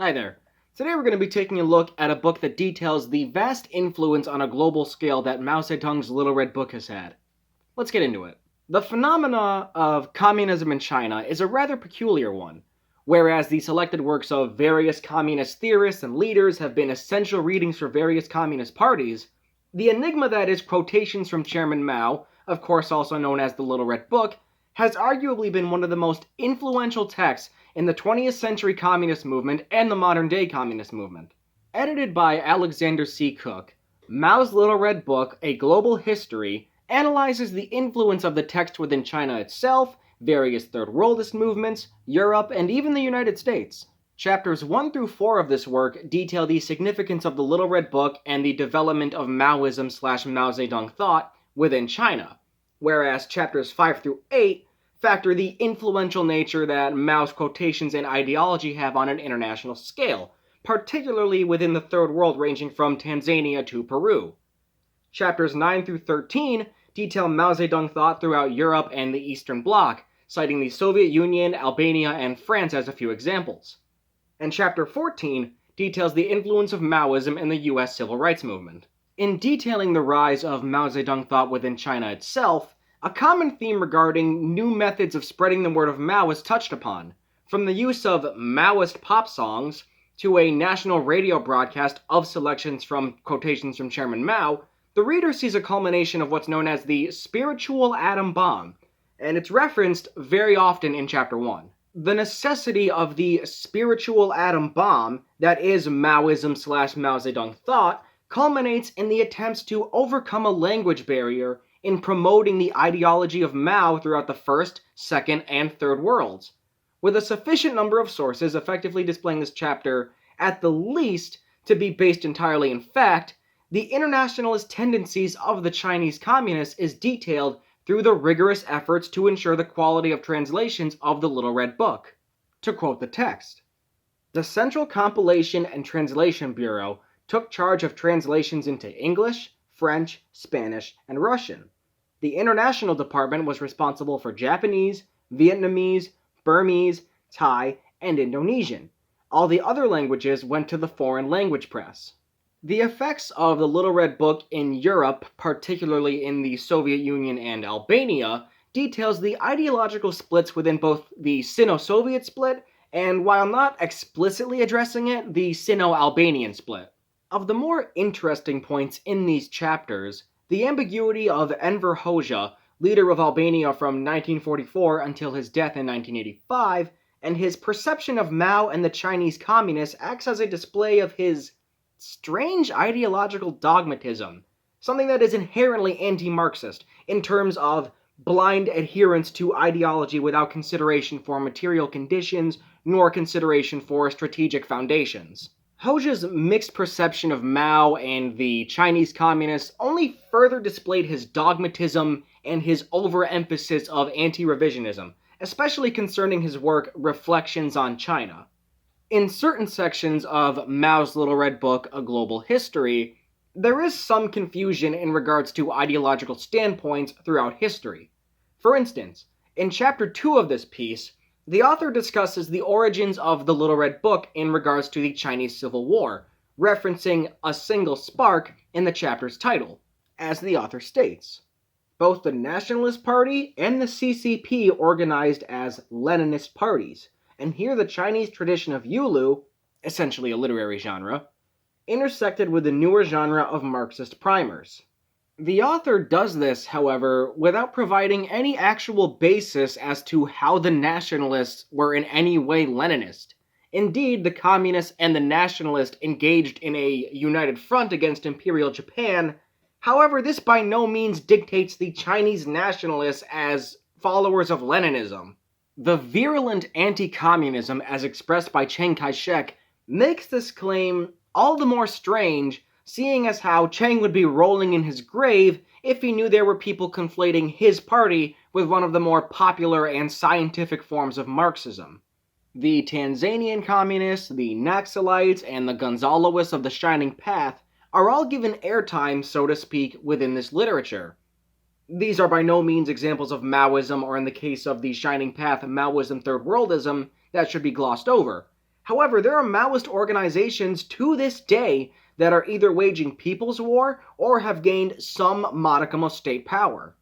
Hi there. Today we're going to be taking a look at a book that details the vast influence on a global scale that Mao Zedong's Little Red Book has had. Let's get into it. The phenomena of communism in China is a rather peculiar one. Whereas the selected works of various communist theorists and leaders have been essential readings for various communist parties, the enigma that is quotations from Chairman Mao, of course also known as the Little Red Book, has arguably been one of the most influential texts in the 20th century communist movement and the modern-day communist movement. Edited by Alexander C. Cook, Mao's Little Red Book, A Global History, analyzes the influence of the text within China itself, various Third-Worldist movements, Europe, and even the United States. Chapters 1 through 4 of this work detail the significance of the Little Red Book and the development of Maoism/Mao Zedong thought within China, whereas chapters 5 through 8 factor the influential nature that Mao's quotations and ideology have on an international scale, particularly within the Third World ranging from Tanzania to Peru. Chapters 9 through 13 detail Mao Zedong thought throughout Europe and the Eastern Bloc, citing the Soviet Union, Albania, and France as a few examples. And Chapter 14 details the influence of Maoism in the US civil rights movement. In detailing the rise of Mao Zedong thought within China itself, a common theme regarding new methods of spreading the word of Mao is touched upon, from the use of Maoist pop songs to a national radio broadcast of selections from quotations from Chairman Mao. The reader sees a culmination of what's known as the spiritual atom bomb, and it's referenced very often in Chapter 1. The necessity of the spiritual atom bomb that is Maoism/Mao Zedong thought culminates in the attempts to overcome a language barrier in promoting the ideology of Mao throughout the First, Second, and Third Worlds, with a sufficient number of sources effectively displaying this chapter, at the least, to be based entirely in fact. The internationalist tendencies of the Chinese communists is detailed through the rigorous efforts to ensure the quality of translations of the Little Red Book. To quote the text, "The Central Compilation and Translation Bureau took charge of translations into English, French, Spanish, and Russian. The International Department was responsible for Japanese, Vietnamese, Burmese, Thai, and Indonesian. All the other languages went to the Foreign Language Press." The effects of the Little Red Book in Europe, particularly in the Soviet Union and Albania, details the ideological splits within both the Sino-Soviet split and, while not explicitly addressing it, the Sino-Albanian split. Of the more interesting points in these chapters, the ambiguity of Enver Hoxha, leader of Albania from 1944 until his death in 1985, and his perception of Mao and the Chinese communists acts as a display of his strange ideological dogmatism, something that is inherently anti-Marxist in terms of blind adherence to ideology without consideration for material conditions nor consideration for strategic foundations. Hoxha's mixed perception of Mao and the Chinese communists only further displayed his dogmatism and his overemphasis of anti-revisionism, especially concerning his work Reflections on China. In certain sections of Mao's Little Red Book, A Global History, there is some confusion in regards to ideological standpoints throughout history. For instance, in Chapter 2 of this piece, the author discusses the origins of the Little Red Book in regards to the Chinese Civil War, referencing a single spark in the chapter's title. As the author states, both the Nationalist Party and the CCP organized as Leninist parties, and here the Chinese tradition of Yulu, essentially a literary genre, intersected with the newer genre of Marxist primers. The author does this, however, without providing any actual basis as to how the nationalists were in any way Leninist. Indeed, the communists and the nationalists engaged in a united front against Imperial Japan. However, this by no means dictates the Chinese nationalists as followers of Leninism. The virulent anti-communism as expressed by Chiang Kai-shek makes this claim all the more strange, seeing as how Chiang would be rolling in his grave if he knew there were people conflating his party with one of the more popular and scientific forms of Marxism. The Tanzanian communists, the Naxalites, and the Gonzaloists of the Shining Path are all given airtime, so to speak, within this literature. These are by no means examples of Maoism, or in the case of the Shining Path, Maoism Third-Worldism, that should be glossed over. However, there are Maoist organizations to this day that are either waging people's war or have gained some modicum of state power.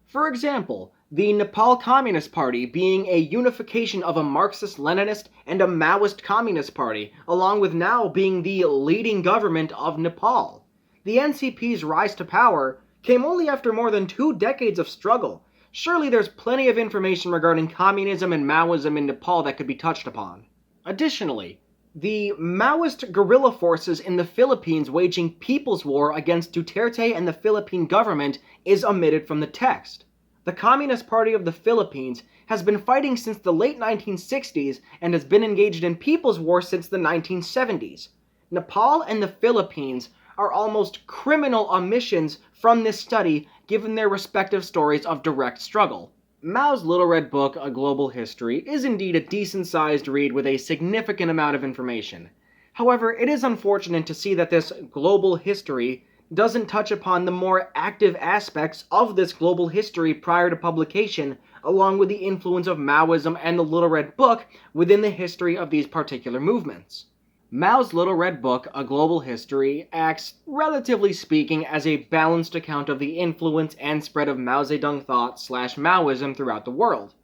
For example, the Nepal Communist Party being a unification of a Marxist-Leninist and a Maoist Communist Party, along with now being the leading government of Nepal. The NCP's rise to power came only after more than 2 decades of struggle. Surely there's plenty of information regarding communism and Maoism in Nepal that could be touched upon. Additionally, the Maoist guerrilla forces in the Philippines waging people's war against Duterte and the Philippine government is omitted from the text. The Communist Party of the Philippines has been fighting since the late 1960s and has been engaged in people's war since the 1970s. Nepal and the Philippines are almost criminal omissions from this study given their respective stories of direct struggle. Mao's Little Red Book, A Global History, is indeed a decent-sized read with a significant amount of information. However, it is unfortunate to see that this global history doesn't touch upon the more active aspects of this global history prior to publication, along with the influence of Maoism and the Little Red Book within the history of these particular movements. Mao's Little Red Book, A Global History, acts, relatively speaking, as a balanced account of the influence and spread of Mao Zedong thought/Maoism throughout the world,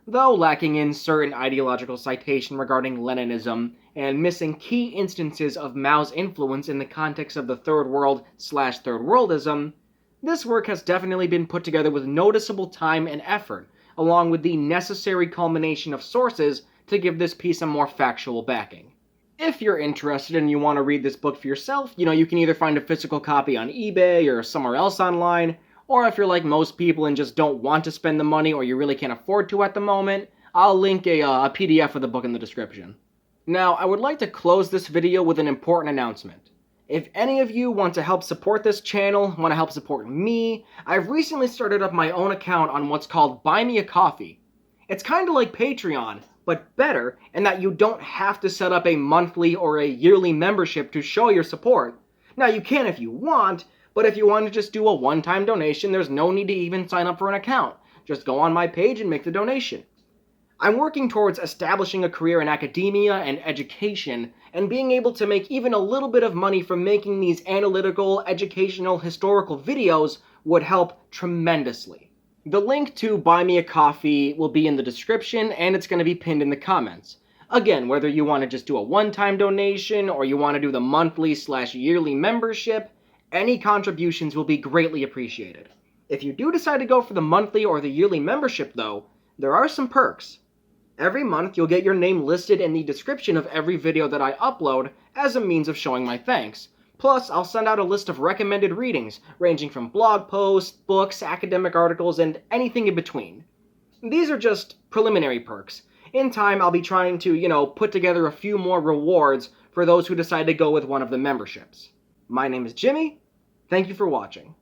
though lacking in certain ideological citation regarding Leninism and missing key instances of Mao's influence in the context of the Third World/Third-Worldism. This work has definitely been put together with noticeable time and effort, along with the necessary culmination of sources to give this piece a more factual backing. If you're interested and you want to read this book for yourself, you can either find a physical copy on eBay or somewhere else online, or if you're like most people and just don't want to spend the money or you really can't afford to at the moment, I'll link a PDF of the book in the description. Now, I would like to close this video with an important announcement. If any of you want to help support this channel, want to help support me, I've recently started up my own account on what's called Buy Me a Coffee. It's kind of like Patreon, but better in that you don't have to set up a monthly or a yearly membership to show your support. Now, you can if you want, but if you want to just do a one-time donation, there's no need to even sign up for an account. Just go on my page and make the donation. I'm working towards establishing a career in academia and education, and being able to make even a little bit of money from making these analytical, educational, historical videos would help tremendously. The link to Buy Me a Coffee will be in the description, and it's going to be pinned in the comments. Again, whether you want to just do a one-time donation, or you want to do the monthly/yearly membership, any contributions will be greatly appreciated. If you do decide to go for the monthly or the yearly membership though, there are some perks. Every month you'll get your name listed in the description of every video that I upload as a means of showing my thanks. Plus, I'll send out a list of recommended readings, ranging from blog posts, books, academic articles, and anything in between. These are just preliminary perks. In time, I'll be trying to, put together a few more rewards for those who decide to go with one of the memberships. My name is Jymee. Thank you for watching.